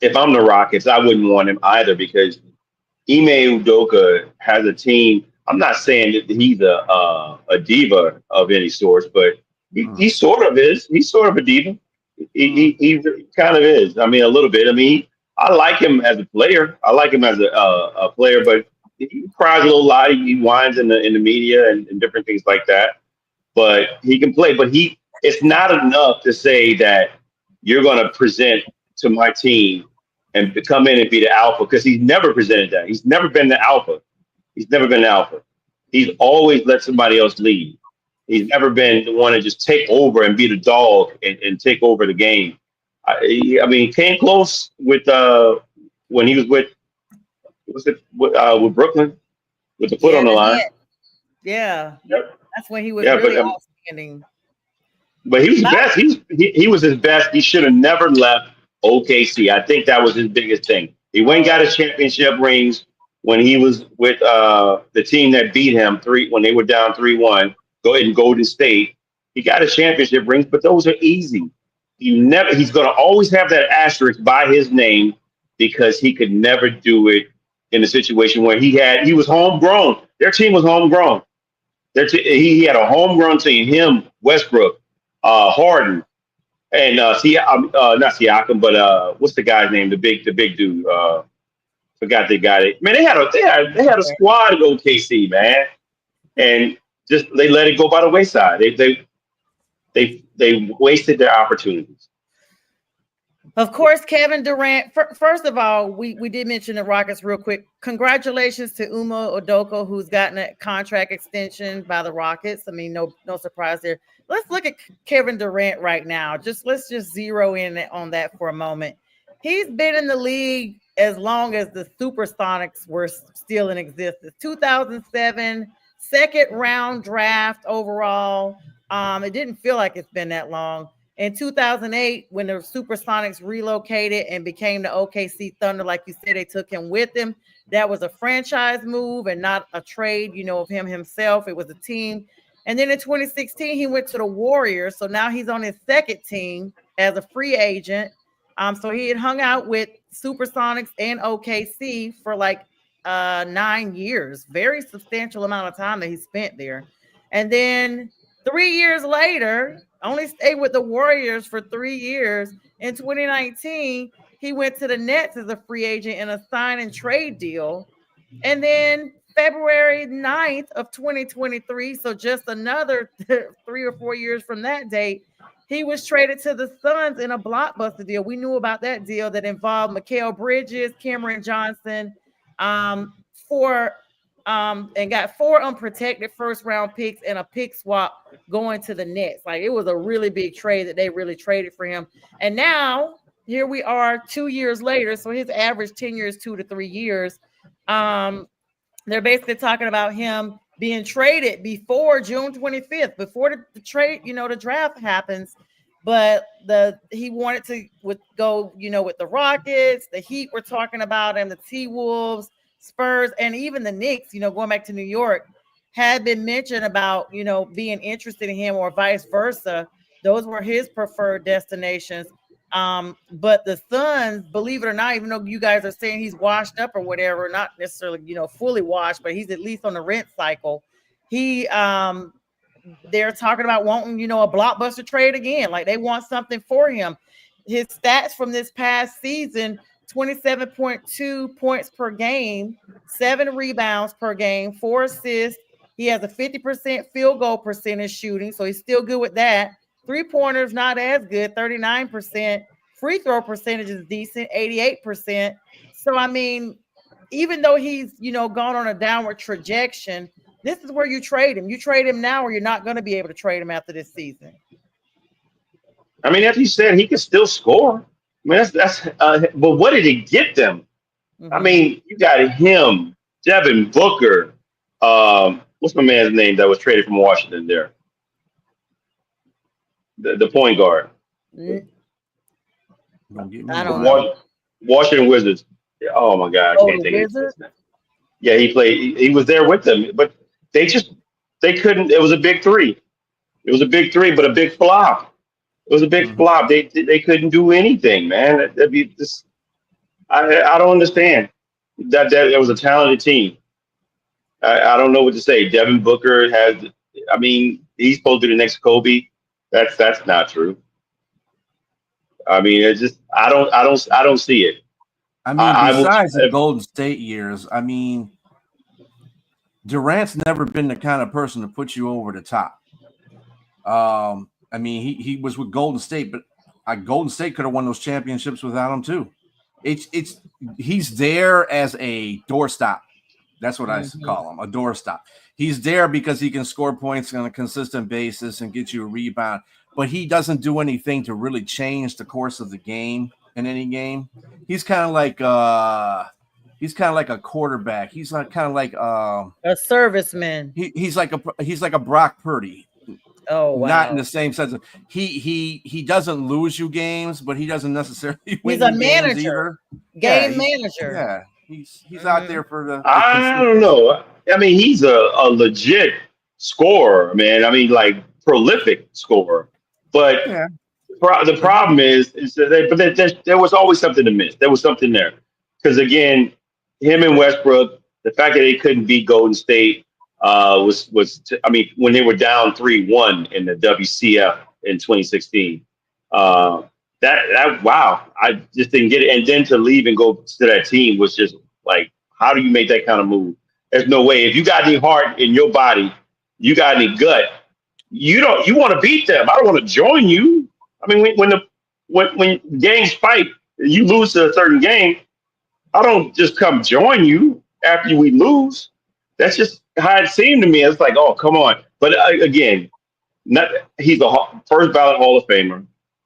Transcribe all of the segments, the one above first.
if I'm the Rockets, I wouldn't want him either because Ime Udoka has a team. I'm not saying that he's a diva of any sort, but he Mm. sort of is. He's sort of a diva. He kind of is. I mean, a little bit. I mean, I like him as a player. I like him as a player, but he cries a little lot. He whines in the media and different things like that. But he can play. But it's not enough to say that you're going to present to my team and to come in and be the alpha because he's never presented that. He's never been the alpha. He's never been the alpha. He's always let somebody else lead. He's never been the one to just take over and be the dog and take over the game. I mean, he came close with when he was with with Brooklyn with the foot Yeah, on the the line. net. Yeah, Yep. that's when he was Yeah, really outstanding. but he was But best. He was his best. He should have never left OKC. I think that was his biggest thing. He went and got his championship rings when he was with the team that beat him three when they were down 3-1. Go in Golden State. He got his championship rings, but those are easy. He's going to always have that asterisk by his name because he could never do it in a situation where he was homegrown. Their team was homegrown. He had a homegrown team. Him, Westbrook, Harden, and not Siakam, but what's the guy's name? The big dude. Forgot the guy. Man, they had a squad at OKC, man, and just they let it go by the wayside. They wasted their opportunities. of course, Kevin Durant. First of all, we did mention the Rockets real quick. Congratulations to Uma Odoko, who's gotten a contract extension by the Rockets. I mean, no surprise there. Let's look at Kevin Durant right now. Let's just zero in on that for a moment. He's been in the league as long as the Supersonics were still in existence. 2007, second round draft overall. It didn't feel like it's been that long. In 2008, when the Supersonics relocated and became the OKC Thunder, like you said, they took him with them. That was a franchise move and not a trade, of him himself. It was a team. And then in 2016, he went to the Warriors. So now he's on his second team as a free agent. So he had hung out with Supersonics and OKC for like 9 years, very substantial amount of time that he spent there. And then 3 years later, only stayed with the Warriors for 3 years. In 2019, he went to the Nets as a free agent in a sign and trade deal. And then February 9th of 2023, so just another 3 or 4 years from that date, he was traded to the Suns in a blockbuster deal. We knew about that deal that involved Mikal Bridges, Cameron Johnson, for and got 4 unprotected first round picks and a pick swap going to the Nets. Like, it was a really big trade that they really traded for him. And now here we are 2 years later. So his average tenure is 2 to 3 years. They're basically talking about him being traded before June 25th, before the trade, the draft happens. But he wanted to go, with the Rockets, the Heat were talking about him, the T-Wolves, Spurs, and even the Knicks, going back to New York, had been mentioned about, being interested in him or vice versa. Those were his preferred destinations. But the Suns, believe it or not, even though you guys are saying he's washed up or whatever, not necessarily, fully washed, but he's at least on the rent cycle. They're talking about wanting, a blockbuster trade again. Like, they want something for him. His stats from this past season: 27.2 points per game, 7 rebounds per game, 4 assists. He has a 50% field goal percentage shooting, so he's still good with that. 3-pointers, not as good, 39%. Free throw percentage is decent, 88%. So, I mean, even though he's, gone on a downward trajectory, this is where you trade him. You trade him now, or you're not going to be able to trade him after this season. I mean, as you said, he can still score. I mean, that's. But what did he get them? I mean, you got him, Devin Booker. What's my man's name that was traded from Washington there? The point guard. I don't know. Washington Wizards. Oh my God, I can't think of his name. Yeah, he played. He was there with them, but they couldn't. It was a big three. It was a big three, but a big flop. It was a big flop. They couldn't do anything, man. That'd be just. I don't understand that it was a talented team. I don't know what to say. Devin Booker has. I mean, he's supposed to be the next Kobe. That's not true. I mean, it's just I don't see it. I mean, I will. besides the Golden State years, I mean, Durant's never been the kind of person to put you over the top. I mean, he was with Golden State, but Golden State could have won those championships without him too. It's he's there as a doorstop. That's what I call him, a doorstop. He's there because he can score points on a consistent basis and get you a rebound, but he doesn't do anything to really change the course of the game in any game. He's kind of like a quarterback. He's like kind of like a serviceman. He's like a Brock Purdy. Oh wow! Not in the same sense of he doesn't lose you games, but he doesn't necessarily win. He's a manager, game manager. Yeah, he's out there for the. I don't know. I mean, he's a legit scorer, man. I mean, like prolific scorer. But the problem is that there was always something to miss. There was something there because again, him and Westbrook, the fact that they couldn't beat Golden State I mean, when they were down 3-1 in the WCF in 2016. That wow, I just didn't get it. And then to leave and go to that team was just like, how do you make that kind of move? There's no way. If you got any heart in your body, you got any gut, you want to beat them. I don't want to join you. I mean, when games fight, you lose to a certain game. I don't just come join you after we lose. That's just how it seemed to me. It's like, oh, come on. But again, he's a first ballot Hall of Famer.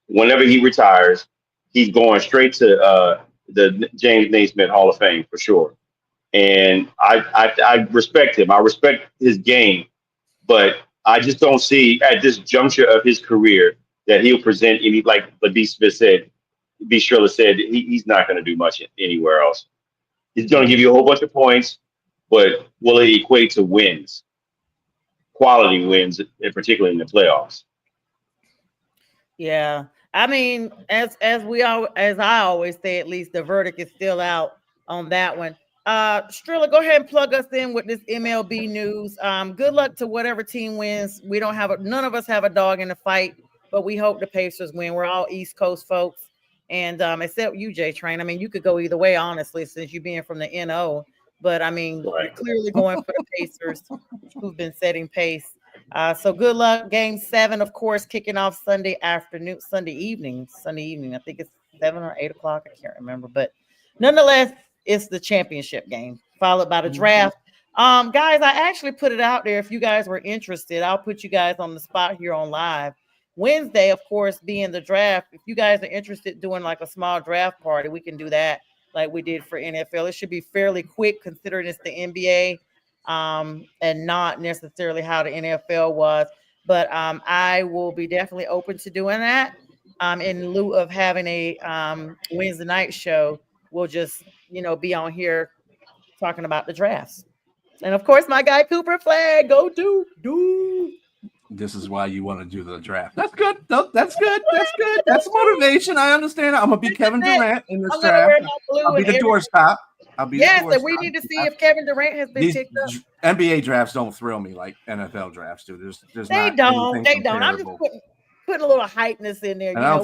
Whenever he retires, he's going straight to the James Naismith Hall of Fame for sure. And I respect him. I respect his game, but I just don't see at this juncture of his career that he'll present any, like B. Smith said, B. Shriller said, he's not going to do much anywhere else. He's going to give you a whole bunch of points, but will it equate to wins, quality wins, in particular in the playoffs? Yeah, I mean, as I always say, at least the verdict is still out on that one. Strilla, go ahead and plug us in with this MLB news. Good luck to whatever team wins. We don't have none of us have a dog in the fight, but we hope the Pacers win. We're all East Coast folks, and except you, J Train. I mean, you could go either way, honestly, since you being from the NO. But I mean, You're clearly going for the Pacers, who've been setting pace. So good luck. Game 7, of course, kicking off Sunday evening. I think it's 7 or 8 o'clock. I can't remember, but nonetheless, it's the championship game, followed by the draft. Guys, I actually put it out there. If you guys were interested, I'll put you guys on the spot here on live. Wednesday, of course, being the draft. If you guys are interested doing like a small draft party, we can do that like we did for NFL. It should be fairly quick considering it's the NBA and not necessarily how the NFL was. But I will be definitely open to doing that. In lieu of having a Wednesday night show, we'll just, be on here talking about the drafts. And of course, my guy Cooper Flag, go do. This is why you want to do the draft. That's good. No, that's good. That's good. That's motivation. I understand. I'm gonna be Kevin Durant in this draft. I'll be the doorstop. Yes, and we need to see if Kevin Durant has been picked up. NBA drafts don't thrill me like NFL drafts do. They don't. I'm just putting a little hypeness in there. And I don't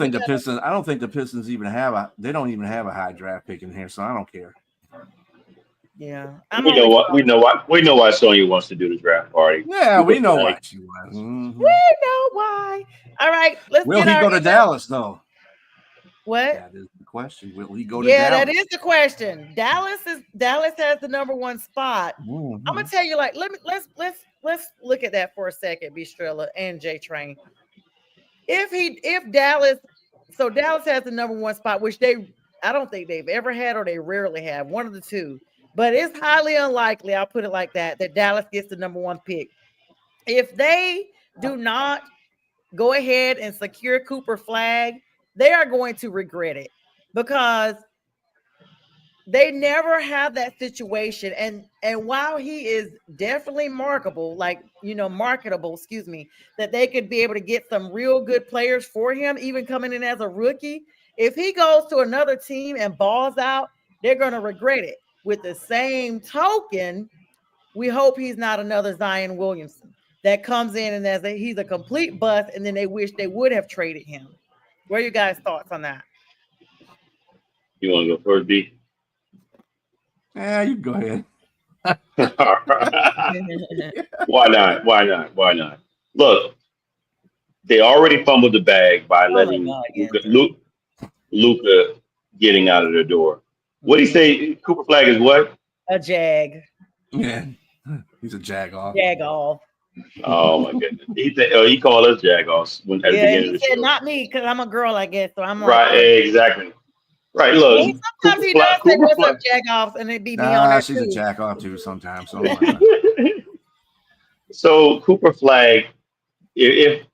think the Pistons even have they don't even have a high draft pick in here, so I don't care. Yeah, we know why Sonya wants to do the draft party. Yeah, we know why she wants. Mm-hmm. We know why. All right, let's. Will he go to Dallas though? What? That is the question. Will he go to Dallas? Yeah, that is the question. Dallas has the number 1 spot. Mm-hmm. I'm gonna tell you, like, let's look at that for a second, B. Strella and J Train. If Dallas has the number 1 spot, which I don't think they've ever had, or they rarely have, one of the two. But it's highly unlikely, I'll put it like that Dallas gets the number 1 pick. If they do not go ahead and secure Cooper Flag, they are going to regret it because they never have that situation. And while he is definitely marketable, that they could be able to get some real good players for him, even coming in as a rookie. If he goes to another team and balls out, they're going to regret it. With the same token, we hope he's not another Zion Williamson that comes in and he's a complete bust, and then they wish they would have traded him. What are you guys' thoughts on that? You want to go first, B? Yeah, you go ahead. Why not? Why not? Why not? Look, they already fumbled the bag by Oh my letting God, yes. Luca getting out of the door. What do you say? Cooper Flag is what? A jag. Yeah, he's a jag off. Jag off. Oh my goodness. He called us jagoffs at the beginning of the said show. not me because I'm a girl, I guess. So I'm Right, like, exactly. Right, look. sometimes he does say what's up, jag offs, and it be me on that she's too. a jack off too sometimes. So, so Cooper Flag, if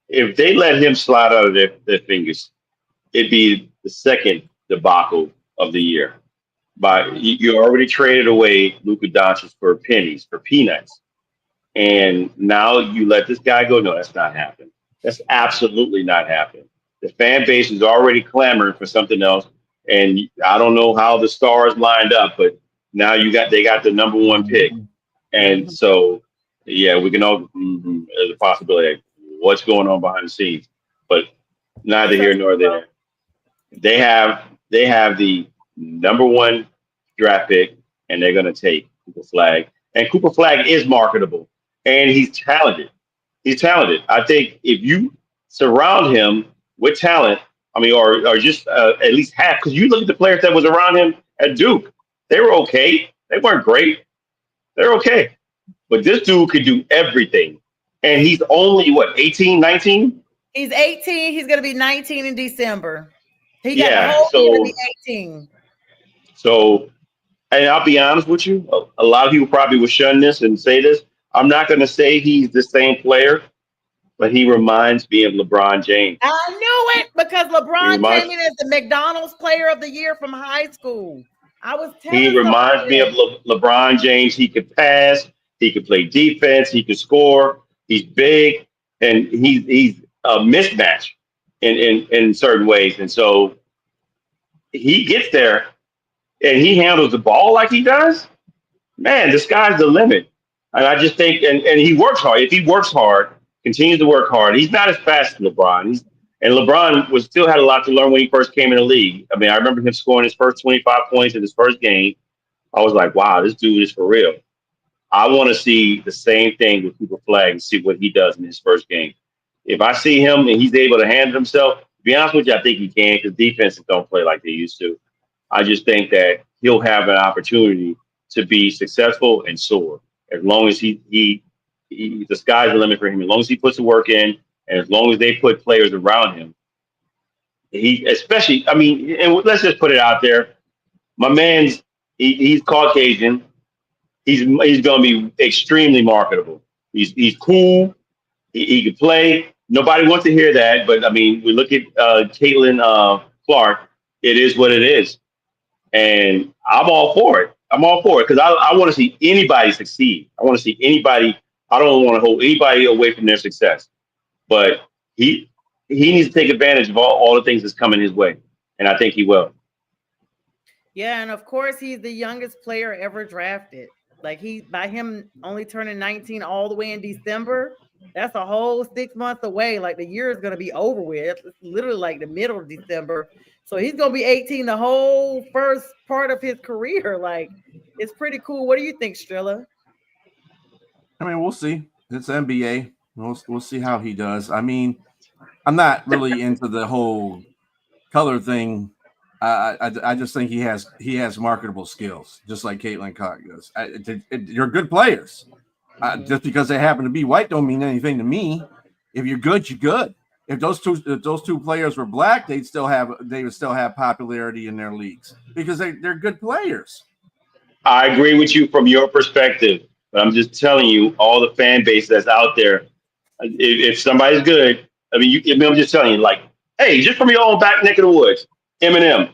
they let him slide out of their fingers, it'd be the second debacle of the year. You already traded away Luka Doncic for pennies, for peanuts, and now you let this guy go. No, that's not happening. That's absolutely not happening. The fan base is already clamoring for something else, and I don't know how the stars lined up, but now they got the number one pick, and so yeah, we can all there's a possibility of what's going on behind the scenes, but neither here nor there. They have the number one draft pick, and they're going to take Cooper Flag. And Cooper Flag is marketable, and he's talented. He's talented. I think if you surround him with talent, I mean, or just at least half, because you look at the players that was around him at Duke, they were okay. They weren't great. They're okay. But this dude could do everything. And he's only, what, 18, 19? He's 18. He's going to be 19 in December. He got the whole year to be 18. So, and I'll be honest with you, a lot of people probably will shun this and say this. I'm not going to say he's the same player, but he reminds me of LeBron James. I knew it because LeBron came in as the McDonald's Player of the Year from high school. I was telling you. He reminds me of LeBron James. He could pass. He could play defense. He could score. He's big, and he's a mismatch in certain ways. And so he gets there, and he handles the ball like he does. Man, the sky's the limit. And I just think, and he works hard. If he works hard, continues to work hard, he's not as fast as LeBron. And LeBron still had a lot to learn when he first came in the league. I mean, I remember him scoring his first 25 points in his first game. I was like, wow, this dude is for real. I want to see the same thing with Cooper Flag and see what he does in his first game. If I see him and he's able to handle himself, to be honest with you, I think he can because defenses don't play like they used to. I just think that he'll have an opportunity to be successful and soar as long as the sky's the limit for him. As long as he puts the work in, and as long as they put players around him, and let's just put it out there. My man's he's Caucasian. He's going to be extremely marketable. He's cool. He can play. Nobody wants to hear that, but I mean, we look at Caitlin Clark. It is what it is, and I'm all for it. I'm all for it because I want to see anybody succeed. I want to see anybody. I don't want to hold anybody away from their success, but he needs to take advantage of all the things that's coming his way, and I think he will. Yeah, and of course, he's the youngest player ever drafted. Like by him only turning 19 all the way in December, that's a whole 6 months away. Like the year is going to be over with. It's literally like the middle of December. So he's going to be 18 the whole first part of his career. Like it's pretty cool. What do you think, Strilla? I mean, we'll see. It's NBA. We'll see how he does. I mean, I'm not really into the whole color thing. I just think he has marketable skills, just like Caitlin Clark does. You're good players. Just because they happen to be white don't mean anything to me. If you're good, you're good. If those two players were black, they would still have popularity in their leagues because they're good players. I agree with you from your perspective, but I'm just telling you, all the fan base that's out there, if somebody's good, I'm just telling you, like, hey, just from your own back neck of the woods, Eminem,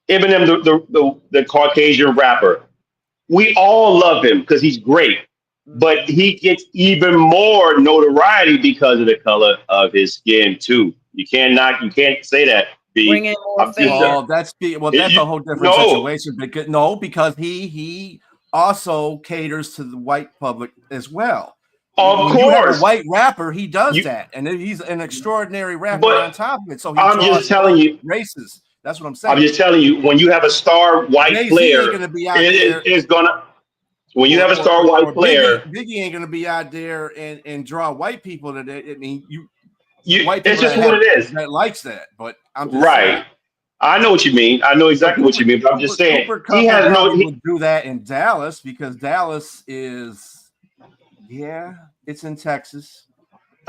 the Caucasian rapper. We all love him because he's great, but he gets even more notoriety because of the color of his skin too. You can't say that. B. Bring in more I'm just, fans. Oh, that's a whole different no, situation. Because he also caters to the white public as well. of When you have a course. white rapper, he does You, that, and he's an extraordinary rapper on but top of it. So he I'm draws just telling both you, races. That's what I'm I'm saying. just telling you, when you have a star white Jay-Z ain't player, gonna be out there, it's gonna. When you have a star or white player, Biggie ain't gonna be out there and draw white people to that. I mean, white it's people just what it is. that likes that. But I'm just saying. Right. I know what you mean. I know But exactly what you mean. But I'm just saying Cooper he Cup has no. probably would do that in Dallas because Dallas is, it's in Texas.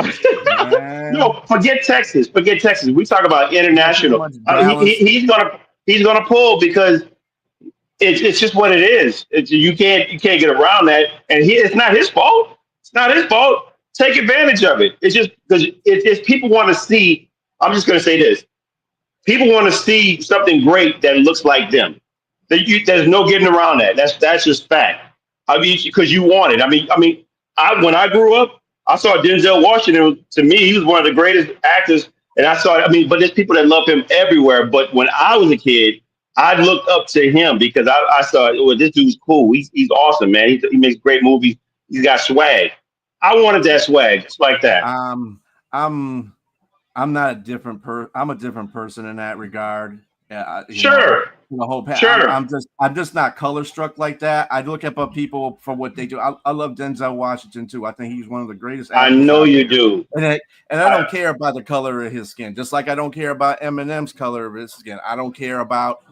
Yeah, No, forget Texas. Forget Texas. We talk about pretty international. much Dallas. He's gonna pull because it's just what it is. You can't get around that. And it's not his fault. It's not his fault. Take advantage of it. It's just because it's people want to see. I'm just gonna say this. People want to see something great that looks like them. There's no getting around that. That's just fact. I mean, because you want it. I when I grew up, I saw Denzel Washington. To me, he was one of the greatest actors. And I saw. But there's people that love him everywhere. But when I was a kid, I looked up to him because I saw, well, this dude's cool. He's awesome, man. He makes great movies. He's got swag. I wanted that swag, just like that. I'm I'm not a different I'm a different person in that regard. Yeah, Sure, the whole sure. I'm just not color struck like that. I look up people for what they do. I love Denzel Washington too. I think he's one of the greatest I actors know out you there. do. And I don't care about the color of his skin. Just like I don't care about Eminem's color of his skin. I don't care about,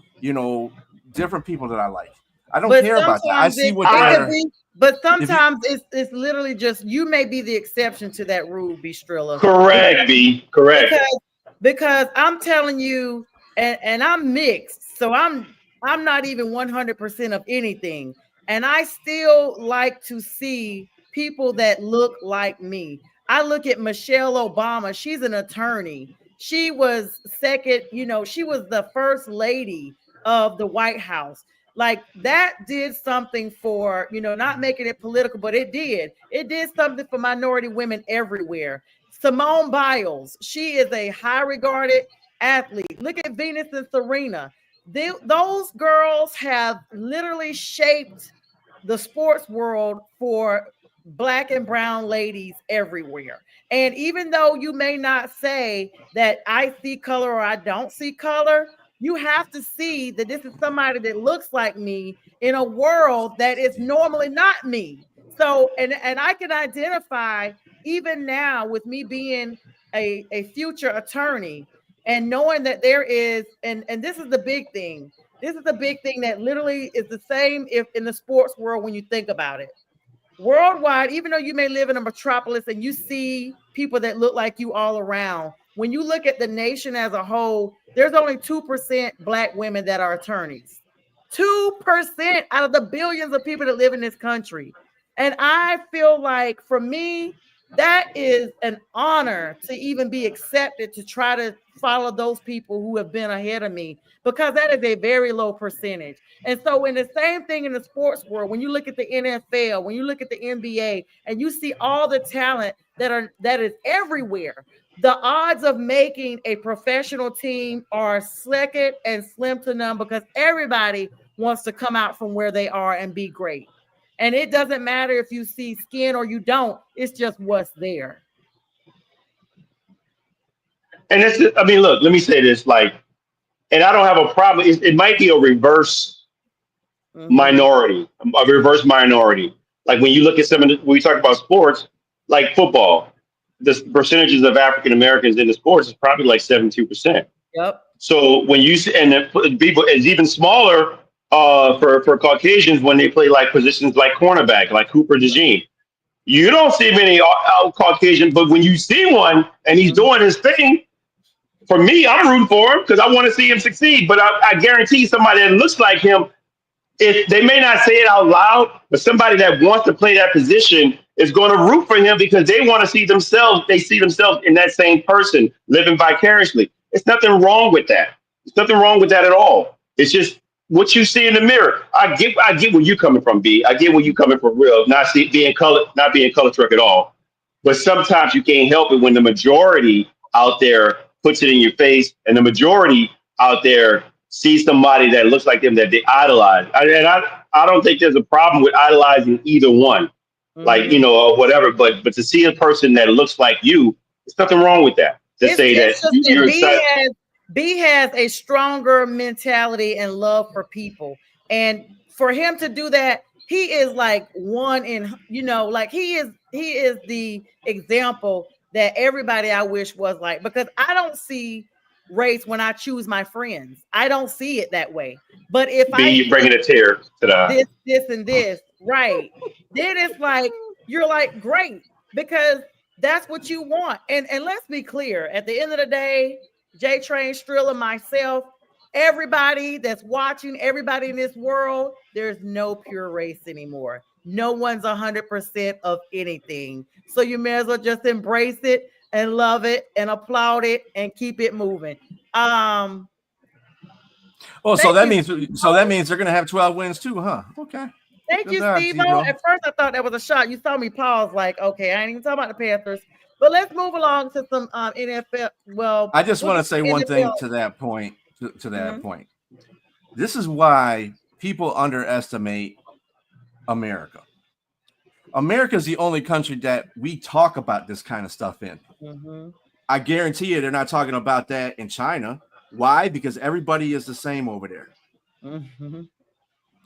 different people that I like. I don't But care about that. I sometimes see what it could they're be, but if you, sometimes it's literally just you may be the exception to that rule, B Strilla. Correct, B. Correct. Because because I'm telling you, and I'm mixed, so I'm not even 100% of anything, and I still like to see people that look like me. I look at Michelle Obama. She's an attorney. She was second, she was the first lady of the White House. Like that did something for, not making it political, but it did. It did something for minority women everywhere. Simone Biles, she is a high regarded athlete. Look at Venus and Serena. Those girls have literally shaped the sports world for black and brown ladies everywhere. And even though you may not say that I see color or I don't see color, you have to see that this is somebody that looks like me in a world that is normally not me. So, and I can identify even now with me being a future attorney and knowing that there is, and this is the big thing. This is the big thing that literally is the same if in the sports world when you think about it. Worldwide, even though you may live in a metropolis and you see people that look like you all around, when you look at the nation as a whole, there's only 2% black women that are attorneys. 2% out of the billions of people that live in this country. And I feel like for me, that is an honor to even be accepted to try to follow those people who have been ahead of me because that is a very low percentage. And so, in the same thing in the sports world, when you look at the NFL, when you look at the NBA, and you see all the talent that is everywhere, the odds of making a professional team are second and slim to none because everybody wants to come out from where they are and be great. And it doesn't matter if you see skin or you don't, it's just what's there. And look, let me say this, and I don't have a problem. It might be a reverse Mm-hmm. minority, a reverse minority. Like when you look at when we talk about sports, like football, the percentages of African Americans in the sports is probably like 72%. Yep. So when you see, and then people, it's even smaller for Caucasians when they play like positions like cornerback, like Cooper DeJean. You don't see many out Caucasian, but when you see one and he's Mm-hmm. doing his thing, for me, I'm rooting for him because I want to see him succeed. But I guarantee somebody that looks like him, if they may not say it out loud, but somebody that wants to play that position is going to root for him because they want to see themselves. They see themselves in that same person living vicariously. It's nothing wrong with that. There's nothing wrong with that at all. It's just what you see in the mirror. I get where you're coming from, B. I get where you're coming from, real. Not being color struck at all. But sometimes you can't help it when the majority out there puts it in your face, and the majority out there see somebody that looks like them that they idolize. I don't think there's a problem with idolizing either one, like Mhm. or whatever. But to see a person that looks like you, there's nothing wrong with that. To say It's that just that you're excited. B has a stronger mentality and love for people, and for him to do that, he is like one in like he is the example that everybody I wish was like, because I don't see race when I choose my friends. I don't see it that way. But if B, I you're hear bringing a tear to the eye. this, and this, right, then it's like you're like, great, because that's what you want. And let's be clear, at the end of the day, J Train, Strill, and myself, everybody that's watching, everybody in this world, there's no pure race anymore. No one's 100% of anything. So you may as well just embrace it and love it and applaud it and keep it moving. Oh, Thank you. so that means they're gonna have 12 wins too, huh? Okay. Thank Good you, job, Steve. T-Bro. At first, I thought that was a shot. You saw me pause, like, okay, I ain't even talking about the Panthers. But let's move along to some NFL. Well, I just want to say one thing NFL. to that point. To that Mhm. point, this is why people underestimate America. America is the only country that we talk about this kind of stuff in. Mhm. I guarantee you, they're not talking about that in China. Why? Because everybody is the same over there. Mhm.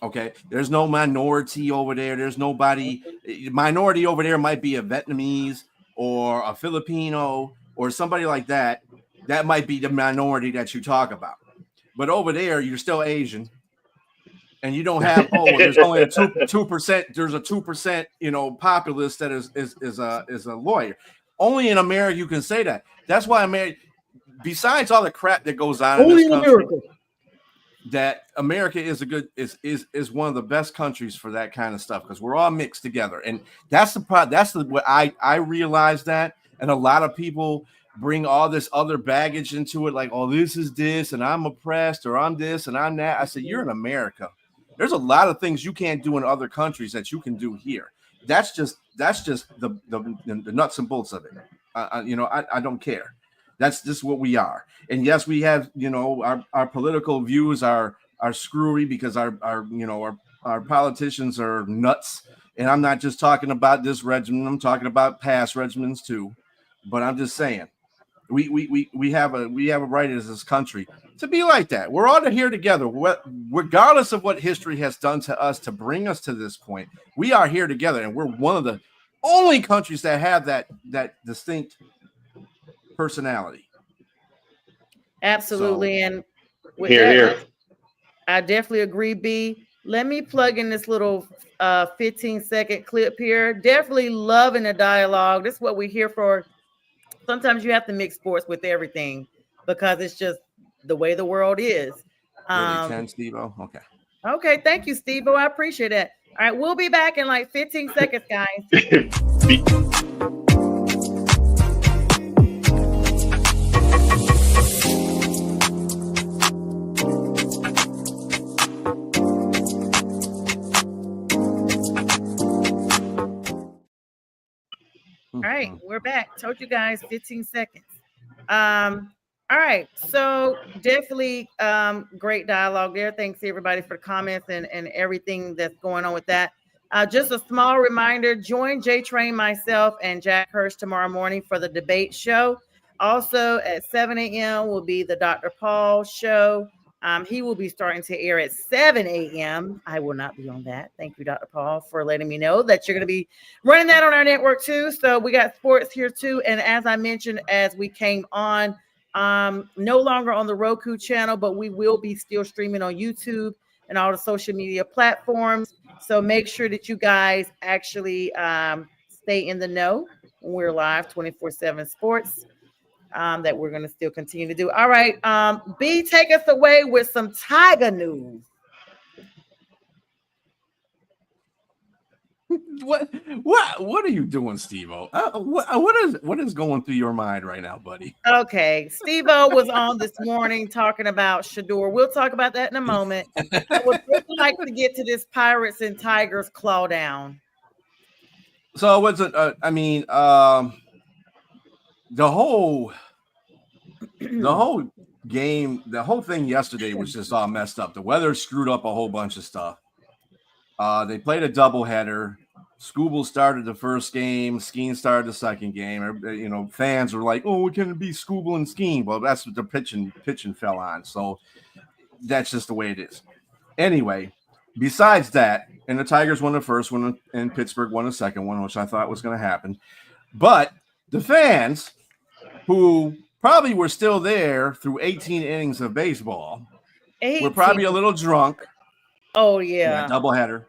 Okay, there's no minority over there. There's nobody. Minority over there might be a Vietnamese or a Filipino or somebody like that. That might be the minority that you talk about. But over there, you're still Asian, and you don't have there's only a 2%. There's a 2% populace that is a lawyer. Only in America you can say that. That's why America. Besides all the crap that goes on in this country, that America is is one of the best countries for that kind of stuff, because we're all mixed together, and that's the part. What I realize that, and a lot of people bring all this other baggage into it, like, oh, this is this, and I'm oppressed, or I'm this, and I'm that. I said, you're in America. There's a lot of things you can't do in other countries that you can do here. That's just the nuts and bolts of it. I don't care. That's just what we are. And yes, we have, our political views are screwy, because our politicians are nuts. And I'm not just talking about this regimen, I'm talking about past regimens too. But I'm just saying, we have a right as this country to be like that. We're all here together, regardless of what history has done to us to bring us to this point. We are here together, and we're one of the only countries that have that distinct personality. Absolutely. And with Here, that, here. I definitely agree, B. Let me plug in this little 15-second clip here. Definitely loving the dialogue. This is what we're here for. Sometimes you have to mix sports with everything, because it's just the way the world is. Really, 10, Steve-O? Okay. Okay, thank you, Steve-O. I appreciate that. All right, we'll be back in like 15 seconds, guys. All right, we're back. Told you guys 15 seconds. All right, so definitely great dialogue there. Thanks everybody for the comments and everything that's going on with that. Just a small reminder, join J Train, myself, and Jack Hirsch tomorrow morning for the debate show. Also at 7 a.m. will be the Dr. Paul show. He will be starting to air at 7 a.m. I will not be on that. Thank you, Dr. Paul, for letting me know that you're going to be running that on our network too. So we got sports here too. And as I mentioned, as we came on, no longer on the Roku channel, but we will be still streaming on YouTube and all the social media platforms. So make sure that you guys actually stay in the know when we're live 24/7 sports. That we're going to still continue to do. All right. B, take us away with some Tiger news. What are you doing, Steve-O? What is going through your mind right now, buddy? Okay, Steve-O was on this morning talking about Shador. We'll talk about that in a moment. I would just like to get to this Pirates and Tigers claw down. So what's it? The whole The whole game, the whole thing yesterday was just all messed up. The weather screwed up a whole bunch of stuff. They played a doubleheader. Skubal started the first game. Skeen started the second game. Fans were like, "Oh, can it be Skubal and Skeen?" Well, that's what the pitching fell on. So that's just the way it is. Anyway, besides that, and the Tigers won the first one, and Pittsburgh won the second one, which I thought was going to happen. But the fans, who probably were still there through 18 innings of baseball, were probably a little drunk. Oh, yeah. Doubleheader.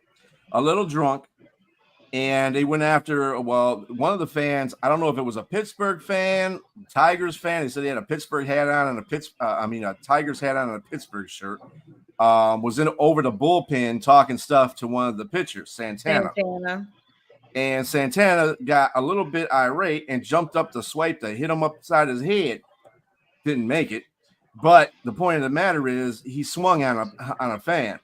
A little drunk. And they went after, one of the fans, I don't know if it was a Pittsburgh fan, Tigers fan. They said they had a Pittsburgh hat on and a Tigers hat on and a Pittsburgh shirt. Was over the bullpen talking stuff to one of the pitchers, Santana. And Santana got a little bit irate and jumped up to swipe to hit him upside his head. Didn't make it. But the point of the matter is he swung on a fan.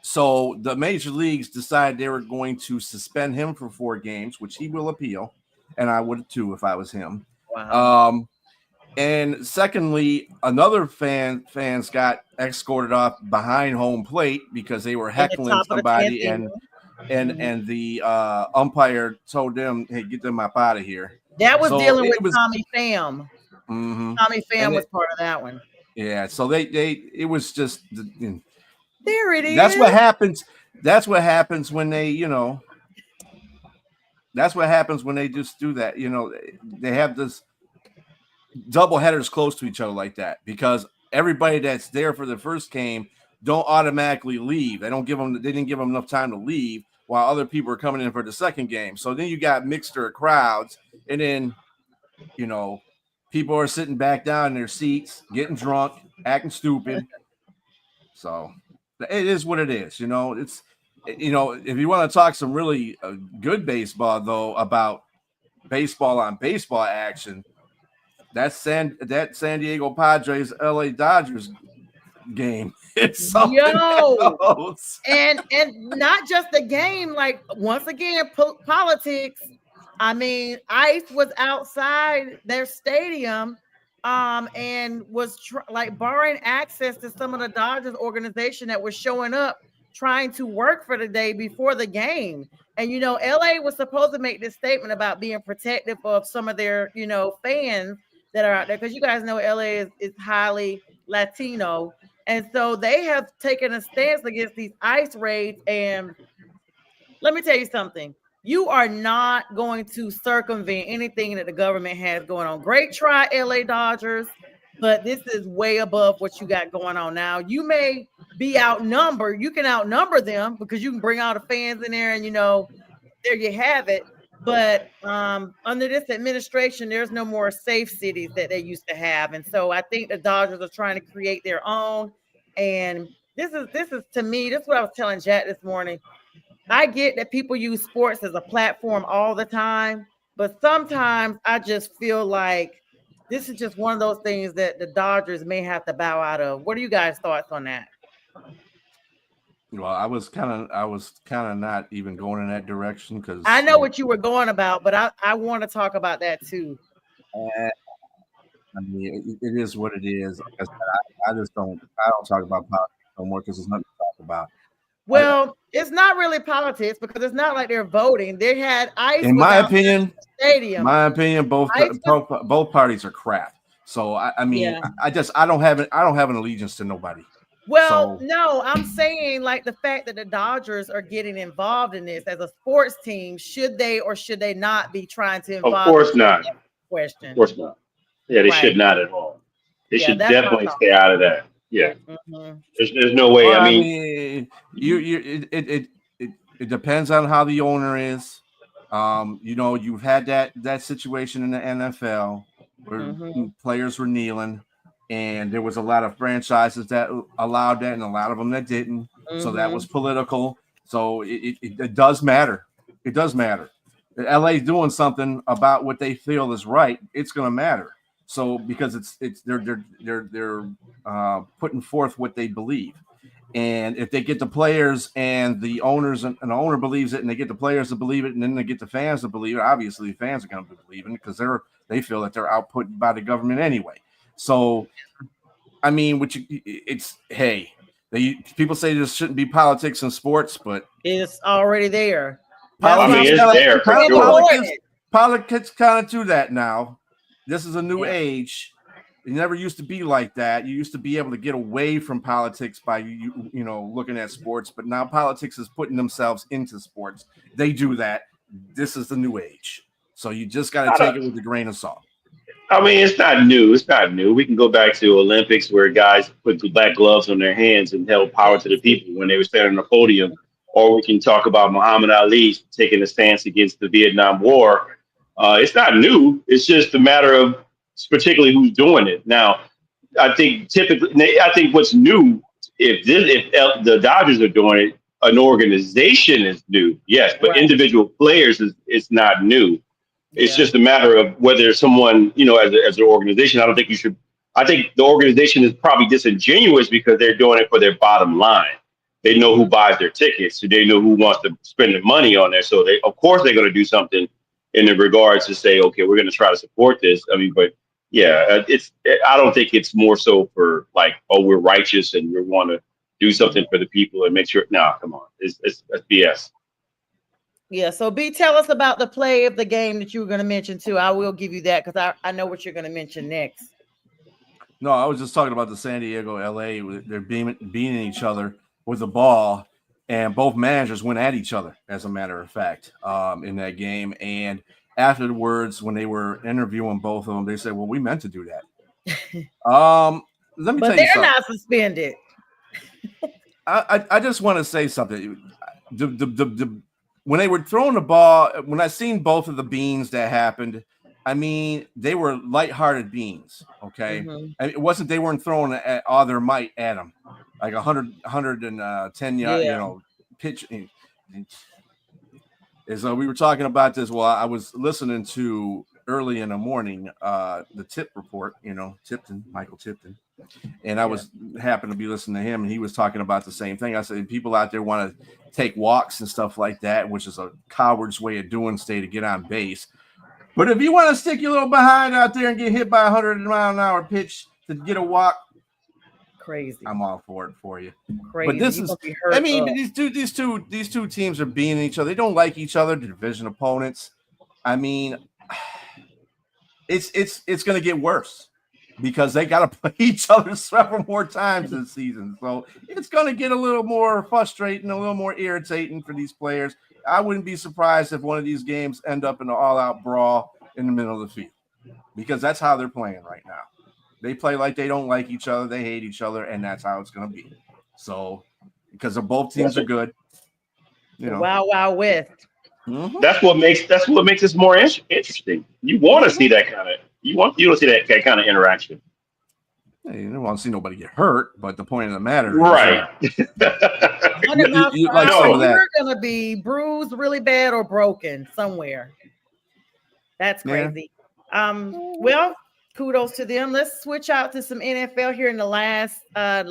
So the major leagues decided they were going to suspend him for 4 games, which he will appeal. And I would too if I was him. Wow. And secondly, another fans got escorted off behind home plate because they were heckling somebody, and the umpire told them, "Hey, get them up out of here." That was dealing with Tommy Pham. Mm-hmm. Tommy Pham was part of that one. Yeah, so it was just there it is. That's what happens. That's what happens when they, that's what happens when they just do that. They have this double headers close to each other like that because everybody that's there for the first game don't automatically leave. They didn't give them enough time to leave while other people are coming in for the second game. So then you got mixture crowds, and then people are sitting back down in their seats, getting drunk, acting stupid. So it is what it is. It's if you want to talk some really good baseball though about baseball on baseball action. That San Diego Padres LA Dodgers game. It's something else. And not just the game, like once again, politics. I mean, ICE was outside their stadium and was barring access to some of the Dodgers organization that was showing up trying to work for the day before the game. And LA was supposed to make this statement about being protective of some of their fans that are out there, because you guys know LA is highly Latino, and so they have taken a stance against these ICE raids. And let me tell you something, you are not going to circumvent anything that the government has going on. Great try, LA Dodgers, but this is way above what you got going on now. You may be outnumbered, you can outnumber them because you can bring all the fans in there, and there you have it. But under this administration, there's no more safe cities that they used to have. And so I think the Dodgers are trying to create their own. And this is to me, this is what I was telling Jack this morning. I get that people use sports as a platform all the time, but sometimes I just feel like this is just one of those things that the Dodgers may have to bow out of. What are you guys' thoughts on that? Well, I was kind of not even going in that direction because I know what you were going about, but I want to talk about that too. I mean, it is what it is. Like I said, I don't talk about politics no more because there's nothing to talk about. Well, it's not really politics because it's not like they're voting. They had ICE. In my opinion, stadium. both parties are crap. So I mean, yeah. I don't have an allegiance to nobody. Well, no, I'm saying like the fact that the Dodgers are getting involved in this as a sports team, should they or should they not be trying to involve? Of course not. Question. Of course not. Yeah, they should not at all. They should definitely stay out of that. Yeah. Mm-hmm. There's no way. Well, I mean, it depends on how the owner is. You've had that situation in the NFL where players were kneeling. And there was a lot of franchises that allowed that and a lot of them that didn't. Mm-hmm. So that was political. So it does matter. It does matter. If LA is doing something about what they feel is right, it's going to matter. So because they're putting forth what they believe. And if they get the players and the owners and the owner believes it and they get the players to believe it and then they get the fans to believe it, obviously the fans are going to be believing it because they feel that they're output by the government anyway. So, I mean, people say there shouldn't be politics in sports, but it's already there. I mean, it's there for sure. Politics kind of do that now. This is a new age. It never used to be like that. You used to be able to get away from politics by looking at sports, but now politics is putting themselves into sports. They do that. This is the new age. So you just got to take it with a grain of salt. I mean, it's not new. It's not new. We can go back to Olympics where guys put the black gloves on their hands and held power to the people when they were standing on the podium. Or we can talk about Muhammad Ali taking a stance against the Vietnam War. It's not new. It's just a matter of particularly who's doing it. Now, I think what's new, if the Dodgers are doing it, an organization is new, yes, but individual players is not new. It's just a matter of whether someone, as an organization, I don't think you should. I think the organization is probably disingenuous because they're doing it for their bottom line. They know who buys their tickets, so they know who wants to spend the money on there. So of course, they're going to do something in the regards to say, okay, we're going to try to support this. I mean, but yeah, I don't think it's more so for like, oh, we're righteous and we want to do something for the people and make sure. No, come on, it's BS. Yeah, so B, tell us about the play of the game that you were going to mention too. I will give you that because I know what you're going to mention next. No, I was just talking about the San Diego, LA. They're beating each other with the ball, and both managers went at each other, as a matter of fact, in that game. And afterwards, when they were interviewing both of them, they said, well, we meant to do that. Let me tell you something. But they're not suspended. I just want to say something. When they were throwing the ball, when I seen both of the beans that happened, I mean, they were lighthearted beans, okay? And it wasn't, they weren't throwing at all their might at them, like 110 yard, pitch. So we were talking about this while I was listening to early in the morning, the Tip report, Michael Tipton. And I was happened to be listening to him, and he was talking about the same thing. I said, people out there want to take walks and stuff like that, which is a coward's way of doing to get on base. But if you want to stick your little behind out there and get hit by a 100-mile-an-hour pitch to get a walk, crazy. I'm all for it for you. Crazy. But this is, I mean, these two teams are beating each other. They don't like each other. They're division opponents. I mean, it's going to get worse, because they got to play each other several more times this season. So it's going to get a little more frustrating, a little more irritating for these players. I wouldn't be surprised if one of these games end up in an all-out brawl in the middle of the field, because that's how they're playing right now. They play like they don't like each other. They hate each other, and that's how it's going to be. So because both teams are good. Wow, West. Mm-hmm. That's what makes this more interesting. You want to see that kind of. You to see that kind of interaction. You don't want to see nobody get hurt, but the point of the matter right. is you're going to be bruised really bad or broken somewhere. That's crazy. Yeah. Well, kudos to them. Let's switch out to some NFL here in the last 9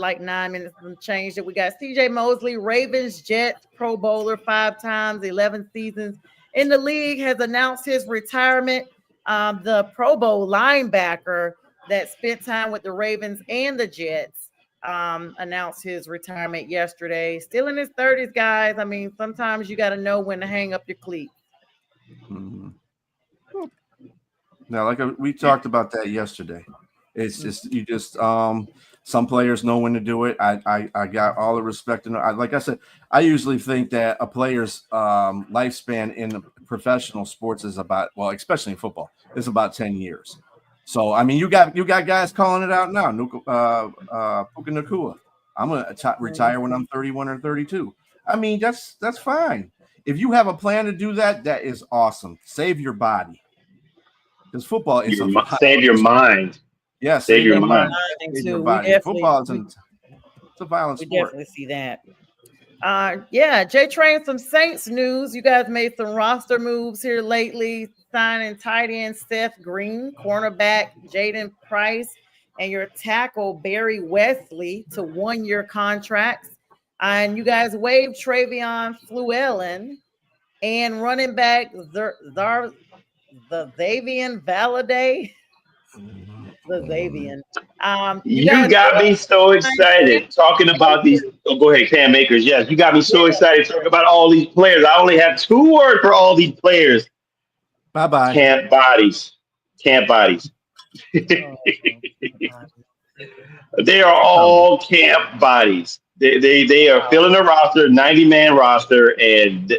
minutes and change that we got. CJ Mosley, Ravens, Jets, Pro Bowler 5 times, 11 seasons in the league, has announced his retirement. The Pro Bowl linebacker that spent time with the Ravens and the Jets announced his retirement yesterday. Still in his 30s, guys. I mean, sometimes you got to know when to hang up your cleats. Mm-hmm. Now, we talked about that yesterday. It's just some players know when to do it. I got all the respect, and like I said, I usually think that a player's lifespan in professional sports is about, well, especially in football, is about 10 years. So I mean, you got guys calling it out now. Puka Nacua. I'm gonna retire when I'm 31 or 32. I mean, that's fine. If you have a plan to do that, that is awesome. Save your body. Because football is save your mind. Yeah, save your mind. Save your body. Football is it's a violent sport. We definitely see that. Jay Train, some Saints news. You guys made some roster moves here lately, signing tight end Seth Green, cornerback Jaden Price, and your tackle Barry Wesley to 1-year contracts. And you guys waived Travion Fluellen and running back Xavier Valade. Lazavian. You You guys, got me so excited talking about these. Oh, go ahead, Cam Akers. Yes, you got me so excited talking about all these players. I only have two words for all these players: Bye-bye. camp bodies. Camp bodies. oh, They are all camp bodies. They are filling the roster, 90-man roster, and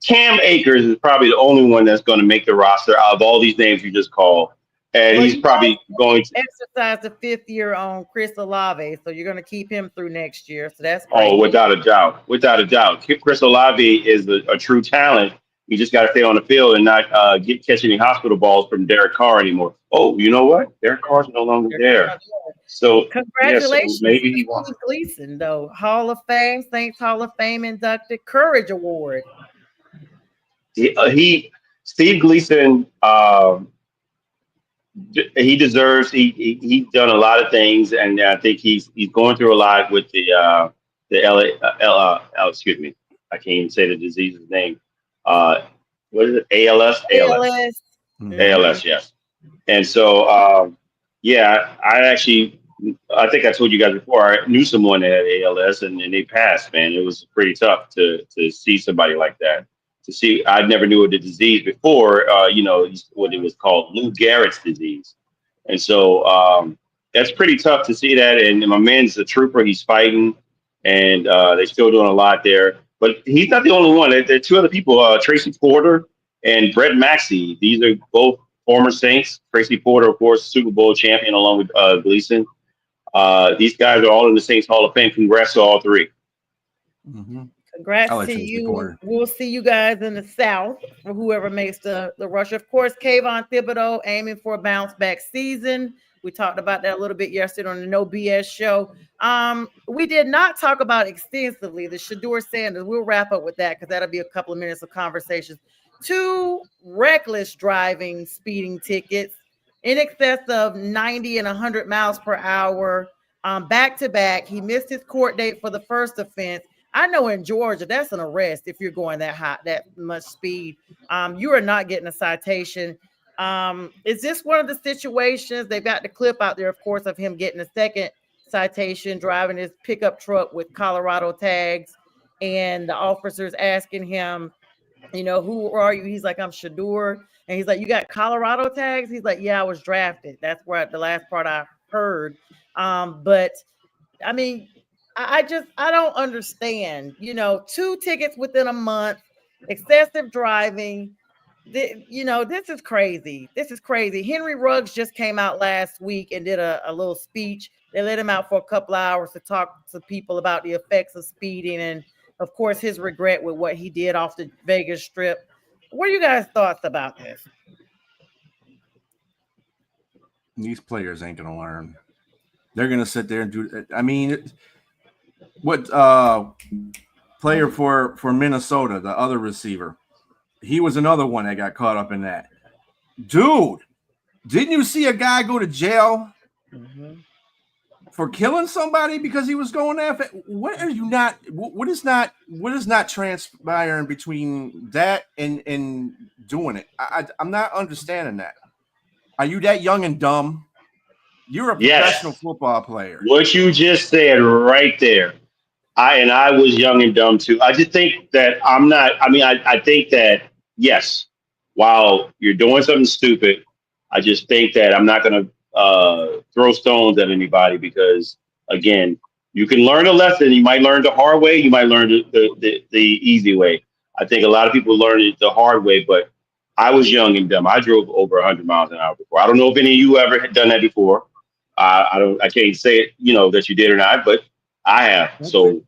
Cam Akers is probably the only one that's going to make the roster out of all these names you just called. And well, he's you probably going to. exercised the 5th year on Chris Olave, so you're going to keep him through next year. So that's Oh, great. without a doubt, without a doubt, Chris Olave is a true talent. You just got to stay on the field and not catch any hospital balls from Derek Carr anymore. Oh, you know what? Derek Carr's no longer there. So yeah, so Congratulations maybe to he won't. Steve Gleason, though. Hall of Fame, Saints Hall of Fame inducted, Courage Award. He Steve Gleason. He deserves. He's done a lot of things, and I think he's going through a lot with the excuse me, I can't even say the disease's name. Uh, what is it? ALS. ALS. ALS. ALS. Yes. And so, yeah, I think I told you guys before. I knew someone that had ALS, and they passed. Man, it was pretty tough to see somebody like that. To see, I never knew of the disease before. What it was called, Lou Gehrig's disease, and so that's pretty tough to see that. And my man's a trooper; he's fighting, and they're still doing a lot there. But he's not the only one. There are two other people: Tracy Porter and Brett Maxey. These are both former Saints. Tracy Porter, of course, Super Bowl champion, along with Gleason. These guys are all in the Saints Hall of Fame. Congrats to all three. Mm-hmm. Congrats like to Tracy you. Porter. We'll see you guys in the South for whoever makes the rush. Of course, Kayvon Thibodeau aiming for a bounce back season. We talked about that a little bit yesterday on the No BS show. We did not talk about extensively the Shador Sanders. We'll wrap up with that because that'll be a couple of minutes of conversation. 2 reckless driving speeding tickets in excess of 90 and 100 miles per hour back to back. He missed his court date for the first offense. I know in Georgia, that's an arrest if you're going that hot, that much speed. You are not getting a citation. Is this one of the situations? They've got the clip out there, of course, of him getting a second citation, driving his pickup truck with Colorado tags, and the officers asking him, who are you? He's like, I'm Shador. And he's like, you got Colorado tags? He's like, yeah, I was drafted. That's where the last part I heard. But I mean, I don't understand. 2 tickets within a month, excessive driving. This is crazy. This is crazy. Henry Ruggs just came out last week and did a little speech. They let him out for a couple of hours to talk to people about the effects of speeding and, of course, his regret with what he did off the Vegas Strip. What are you guys' thoughts about this? These players ain't gonna learn. They're gonna sit there and do. I mean, what player for Minnesota, the other receiver, he was another one that got caught up in that. Dude, didn't you see a guy go to jail for killing somebody because he was going after? What are you not? What is not transpiring between that and doing it? I'm not understanding that. Are you that young and dumb? You're a professional football player. What you just said right there. I was young and dumb too. I just think that I'm not. I mean, I think that yes, while you're doing something stupid, I just think that I'm not going to throw stones at anybody because again, you can learn a lesson. You might learn the hard way. You might learn the easy way. I think a lot of people learn it the hard way, but I was young and dumb. I drove over 100 miles an hour before. I don't know if any of you ever had done that before. I can't say it, that you did or not, but I have. So,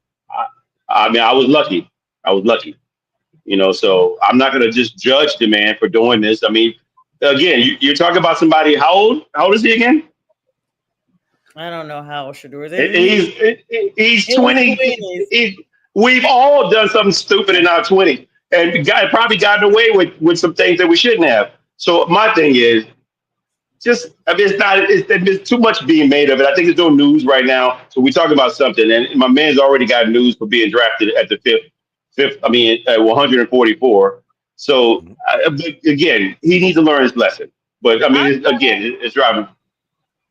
I mean, I was lucky. I was lucky, so I'm not going to just judge the man for doing this. I mean, again, you're talking about somebody. How old? How old is he again? I don't know how old Shador is. He's 20. We've all done something stupid in our 20s and probably gotten away with some things that we shouldn't have. So my thing is, it's too much being made of it. I think there's no news right now. So we're talking about something, and my man's already got news for being drafted at the fifth. I mean, at 144. So again, he needs to learn his lesson. But I mean, it's driving.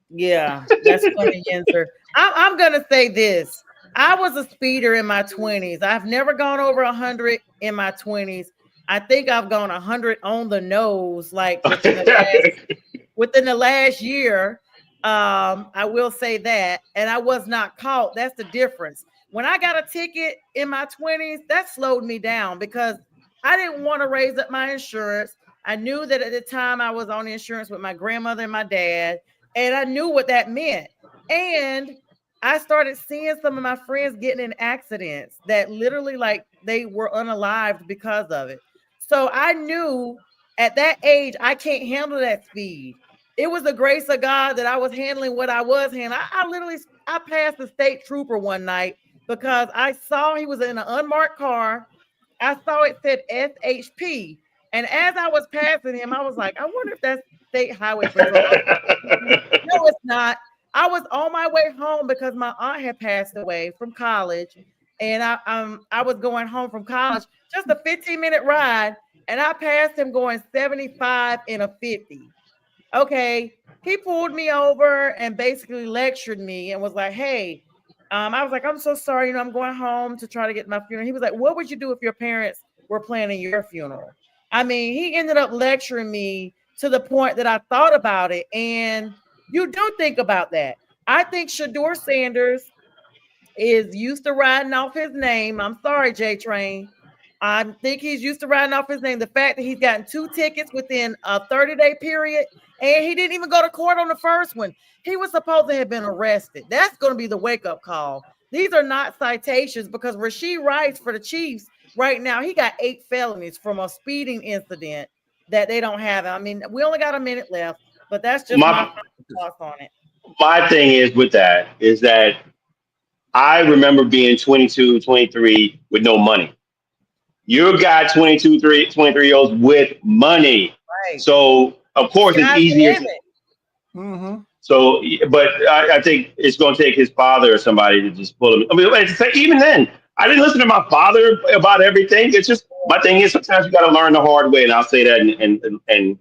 Yeah, that's funny, Yenser. I'm gonna say this. I was a speeder in my 20s. I've never gone over 100 in my 20s. I think I've gone 100 on the nose, like within the last year. I will say that, and I was not caught. That's the difference. When I got a ticket in my 20s, that slowed me down because I didn't want to raise up my insurance. I knew that at the time I was on insurance with my grandmother and my dad, and I knew what that meant. And I started seeing some of my friends getting in accidents that literally like they were unalived because of it. So I knew at that age I can't handle that speed. It was the grace of God that I was handling what I was handling. I literally I passed the state trooper one night because I saw he was in an unmarked car. I saw it said SHP. And as I was passing him, I was like, I wonder if that's State Highway Patrol. No, it's not. I was on my way home because my aunt had passed away from college, and I was going home from college, just a 15-minute ride, and I passed him going 75 in a 50. Okay, he pulled me over and basically lectured me and was like, "Hey," I was like, "I'm so sorry, I'm going home to try to get my funeral." He was like, "What would you do if your parents were planning your funeral?" I mean, he ended up lecturing me to the point that I thought about it, and you do think about that. I think Shador Sanders is used to riding off his name. I'm sorry, J Train. I think he's used to riding off his name. The fact that he's gotten 2 tickets within a 30-day period, and he didn't even go to court on the first one. He was supposed to have been arrested. That's going to be the wake-up call. These are not citations because Rashee Rice for the Chiefs right now, he got 8 felonies from a speeding incident that they don't have. I mean, we only got a minute left, but that's just my thoughts on it. My thing is with that is that I remember being 22, 23 with no money. You got 22, 23 year olds with money. Right. So, of course, it's easier. So, but I think it's going to take his father or somebody to just pull him. I mean, even then, I didn't listen to my father about everything. It's just my thing is sometimes you got to learn the hard way, and I'll say that, and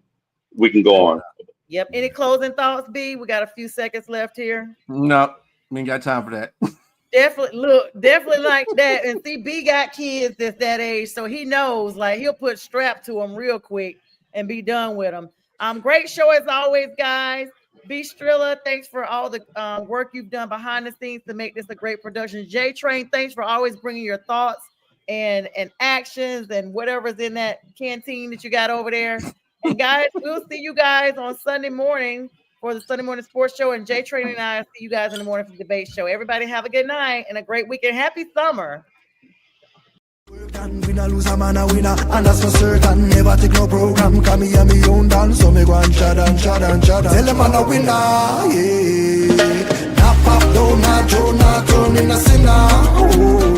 we can go on. Yep. Any closing thoughts, B? We got a few seconds left here. No, we ain't got time for that. Definitely like that. And see, B got kids that's that age, so he knows. Like he'll put strap to them real quick and be done with them. Great show as always, guys. B Strilla, thanks for all the work you've done behind the scenes to make this a great production. J Train, thanks for always bringing your thoughts and actions and whatever's in that canteen that you got over there. And guys, we'll see you guys on Sunday morning for the Sunday Morning Sports Show. And J Train and I see you guys in the morning for the debate show. Everybody have a good night and a great weekend. Happy summer. Winner lose a man a winner, and that's for certain. Never take no program, come me and me own dance. So me go and shut and tell them I'm a winner, yeah. Nap up, don't not turn in a sinner. Oh.